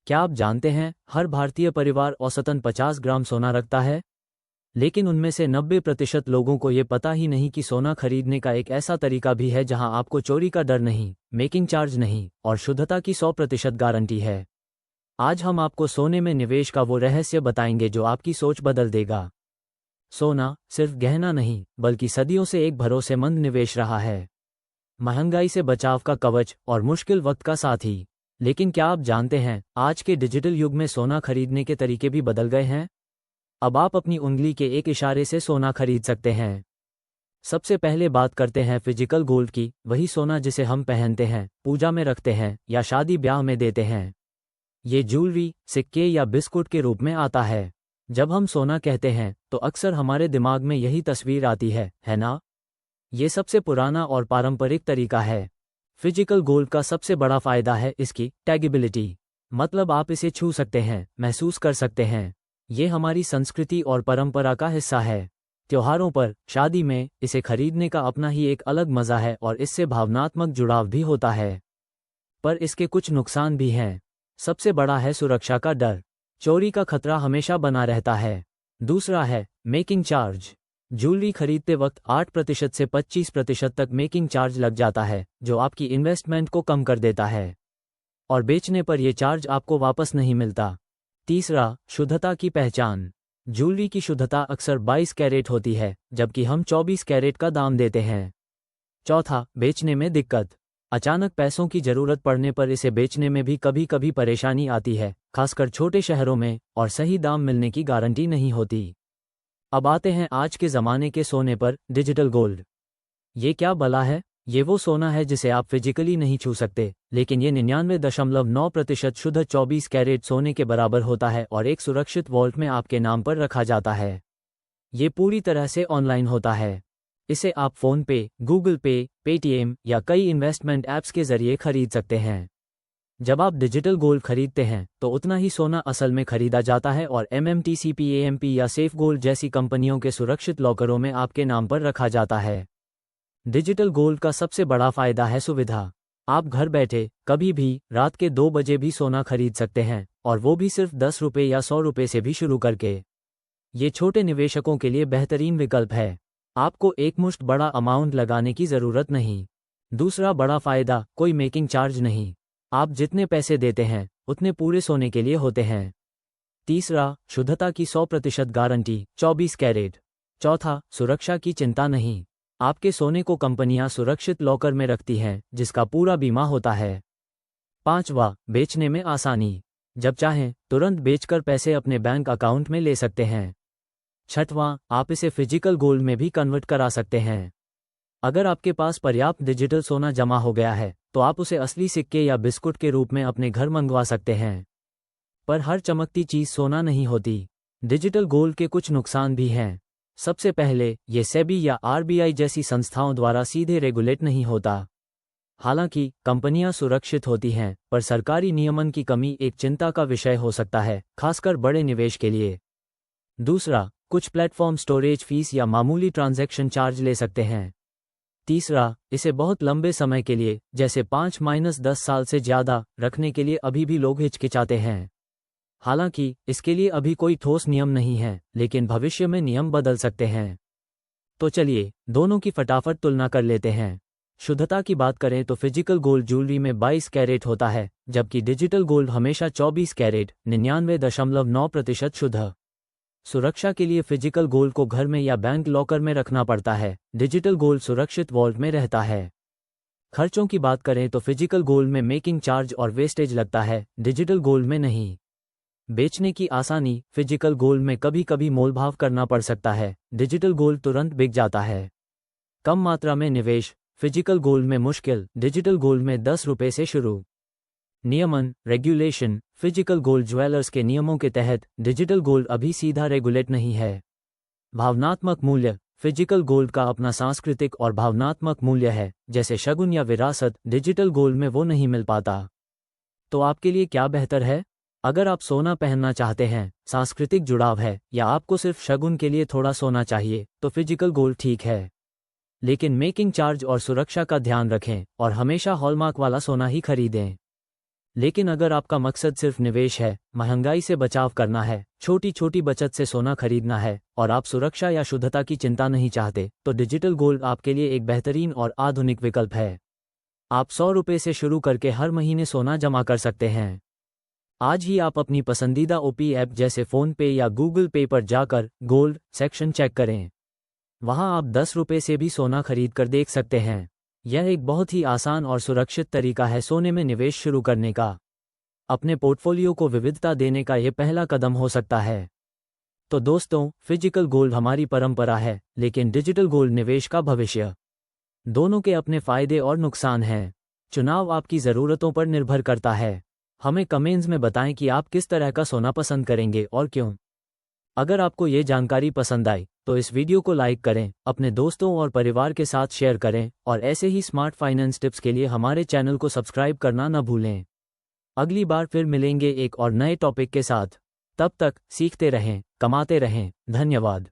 क्या आप जानते हैं, हर भारतीय परिवार औसतन 50 ग्राम सोना रखता है? लेकिन उनमें से 90% लोगों को ये पता ही नहीं कि सोना खरीदने का एक ऐसा तरीका भी है जहां आपको चोरी का डर नहीं, मेकिंग चार्ज नहीं और शुद्धता की 100% गारंटी है। आज हम आपको सोने में निवेश का वो रहस्य बताएंगे जो आपकी सोच बदल देगा। सोना सिर्फ गहना नहीं, बल्कि सदियों से एक भरोसेमंद निवेश रहा है। महंगाई से बचाव का कवच और मुश्किल वक्त का साथी। लेकिन क्या आप जानते हैं, आज के डिजिटल युग में सोना खरीदने के तरीके भी बदल गए हैं। अब आप अपनी उंगली के एक इशारे से सोना खरीद सकते हैं। सबसे पहले बात करते हैं फिजिकल गोल्ड की, वही सोना जिसे हम पहनते हैं, पूजा में रखते हैं या शादी ब्याह में देते हैं। ये ज्वेलरी, सिक्के या बिस्कुट के रूप में आता है। जब हम सोना कहते हैं तो अक्सर हमारे दिमाग में यही तस्वीर आती है ना? ये सबसे पुराना और पारंपरिक तरीका है। फिजिकल गोल्ड का सबसे बड़ा फायदा है इसकी टैगेबिलिटी, मतलब आप इसे छू सकते हैं, महसूस कर सकते हैं। ये हमारी संस्कृति और परंपरा का हिस्सा है। त्योहारों पर, शादी में इसे खरीदने का अपना ही एक अलग मजा है और इससे भावनात्मक जुड़ाव भी होता है। पर इसके कुछ नुकसान भी हैं। सबसे बड़ा है सुरक्षा का डर। चोरी का खतरा हमेशा बना रहता है। दूसरा है मेकिंग चार्ज। ज्वेलरी खरीदते वक्त 8% से 25% तक मेकिंग चार्ज लग जाता है, जो आपकी इन्वेस्टमेंट को कम कर देता है और बेचने पर यह चार्ज आपको वापस नहीं मिलता। तीसरा, शुद्धता की पहचान। ज्वेलरी की शुद्धता अक्सर 22 कैरेट होती है, जबकि हम 24 कैरेट का दाम देते हैं। चौथा, बेचने में दिक्कत। अचानक पैसों की जरूरत पड़ने पर इसे बेचने में भी कभी कभी परेशानी आती है, खासकर छोटे शहरों में, और सही दाम मिलने की गारंटी नहीं होती। अब आते हैं आज के ज़माने के सोने पर, डिजिटल गोल्ड। ये क्या भला है? ये वो सोना है जिसे आप फिजिकली नहीं छू सकते, लेकिन ये 99.9% शुद्ध 24 कैरेट सोने के बराबर होता है और एक सुरक्षित वॉल्ट में आपके नाम पर रखा जाता है। ये पूरी तरह से ऑनलाइन होता है। इसे आप फ़ोन पे, गूगल पे, पेटीएम या कई इन्वेस्टमेंट ऐप्स के जरिए खरीद सकते हैं। जब आप डिजिटल गोल्ड खरीदते हैं तो उतना ही सोना असल में खरीदा जाता है और MMTCPAMP या सेफ गोल्ड जैसी कंपनियों के सुरक्षित लॉकरों में आपके नाम पर रखा जाता है। डिजिटल गोल्ड का सबसे बड़ा फायदा है सुविधा। आप घर बैठे कभी भी रात के 2 बजे भी सोना खरीद सकते हैं, और वो भी सिर्फ 10 रुपये या 100 रुपये से भी शुरू करके। ये छोटे निवेशकों के लिए बेहतरीन विकल्प है। आपको एकमुश्त बड़ा अमाउंट लगाने की ज़रूरत नहीं। दूसरा बड़ा फायदा, कोई मेकिंग चार्ज नहीं। आप जितने पैसे देते हैं उतने पूरे सोने के लिए होते हैं। तीसरा, शुद्धता की 100% गारंटी, 24 कैरेट। चौथा, सुरक्षा की चिंता नहीं। आपके सोने को कंपनियां सुरक्षित लॉकर में रखती हैं, जिसका पूरा बीमा होता है। पांचवा, बेचने में आसानी। जब चाहें तुरंत बेचकर पैसे अपने बैंक अकाउंट में ले सकते हैं। छठवां, आप इसे फिजिकल गोल्ड में भी कन्वर्ट करा सकते हैं। अगर आपके पास पर्याप्त डिजिटल सोना जमा हो गया है तो आप उसे असली सिक्के या बिस्कुट के रूप में अपने घर मंगवा सकते हैं। पर हर चमकती चीज सोना नहीं होती। डिजिटल गोल्ड के कुछ नुकसान भी हैं। सबसे पहले, ये सेबी या RBI जैसी संस्थाओं द्वारा सीधे रेगुलेट नहीं होता। हालांकि कंपनियां सुरक्षित होती हैं, पर सरकारी नियमन की कमी एक चिंता का विषय हो सकता है, खासकर बड़े निवेश के लिए। दूसरा, कुछ प्लेटफॉर्म स्टोरेज फीस या मामूली ट्रांजैक्शन चार्ज ले सकते हैं। तीसरा, इसे बहुत लंबे समय के लिए, जैसे 5-10 साल से ज़्यादा, रखने के लिए अभी भी लोग हिचकिचाते हैं। हालांकि इसके लिए अभी कोई ठोस नियम नहीं है, लेकिन भविष्य में नियम बदल सकते हैं। तो चलिए दोनों की फटाफट तुलना कर लेते हैं। शुद्धता की बात करें तो फिजिकल गोल्ड ज्वेलरी में 22 कैरेट होता है, जबकि डिजिटल गोल्ड हमेशा 24 कैरेट, 99.9% शुद्ध। सुरक्षा के लिए फिजिकल गोल्ड को घर में या बैंक लॉकर में रखना पड़ता है, डिजिटल गोल्ड सुरक्षित वॉल्ट में रहता है। खर्चों की बात करें तो फिजिकल गोल्ड में मेकिंग चार्ज और वेस्टेज लगता है, डिजिटल गोल्ड में नहीं। बेचने की आसानी, फिजिकल गोल्ड में कभी कभी मोलभाव करना पड़ सकता है, डिजिटल गोल्ड तुरंत बिक जाता है। कम मात्रा में निवेश, फिजिकल गोल्ड में मुश्किल, डिजिटल गोल्ड में 10 रुपये से शुरू। नियमन, रेगुलेशन, फिजिकल गोल्ड ज्वेलर्स के नियमों के तहत, डिजिटल गोल्ड अभी सीधा रेगुलेट नहीं है। भावनात्मक मूल्य, फिजिकल गोल्ड का अपना सांस्कृतिक और भावनात्मक मूल्य है, जैसे शगुन या विरासत, डिजिटल गोल्ड में वो नहीं मिल पाता। तो आपके लिए क्या बेहतर है? अगर आप सोना पहनना चाहते हैं, सांस्कृतिक जुड़ाव है, या आपको सिर्फ शगुन के लिए थोड़ा सोना चाहिए, तो फिजिकल गोल्ड ठीक है। लेकिन मेकिंग चार्ज और सुरक्षा का ध्यान रखें और हमेशा हॉलमार्क वाला सोना ही खरीदें। लेकिन अगर आपका मकसद सिर्फ निवेश है, महंगाई से बचाव करना है, छोटी छोटी बचत से सोना खरीदना है और आप सुरक्षा या शुद्धता की चिंता नहीं चाहते, तो डिजिटल गोल्ड आपके लिए एक बेहतरीन और आधुनिक विकल्प है। आप 100 रुपये से शुरू करके हर महीने सोना जमा कर सकते हैं। आज ही आप अपनी पसंदीदा ओपी ऐप जैसे फ़ोन पे या गूगल पे पर जाकर गोल्ड सेक्शन चेक करें। वहां आप 10 रुपये से भी सोना खरीद कर देख सकते हैं। यह एक बहुत ही आसान और सुरक्षित तरीका है सोने में निवेश शुरू करने का। अपने पोर्टफोलियो को विविधता देने का यह पहला कदम हो सकता है। तो दोस्तों, फिजिकल गोल्ड हमारी परंपरा है, लेकिन डिजिटल गोल्ड निवेश का भविष्य। दोनों के अपने फायदे और नुकसान हैं। चुनाव आपकी ज़रूरतों पर निर्भर करता है। हमें कमेंट्स में बताएं कि आप किस तरह का सोना पसंद करेंगे और क्यों। अगर आपको ये जानकारी पसंद आई तो इस वीडियो को लाइक करें, अपने दोस्तों और परिवार के साथ शेयर करें और ऐसे ही स्मार्ट फाइनेंस टिप्स के लिए हमारे चैनल को सब्सक्राइब करना न भूलें। अगली बार फिर मिलेंगे एक और नए टॉपिक के साथ। तब तक सीखते रहें, कमाते रहें। धन्यवाद।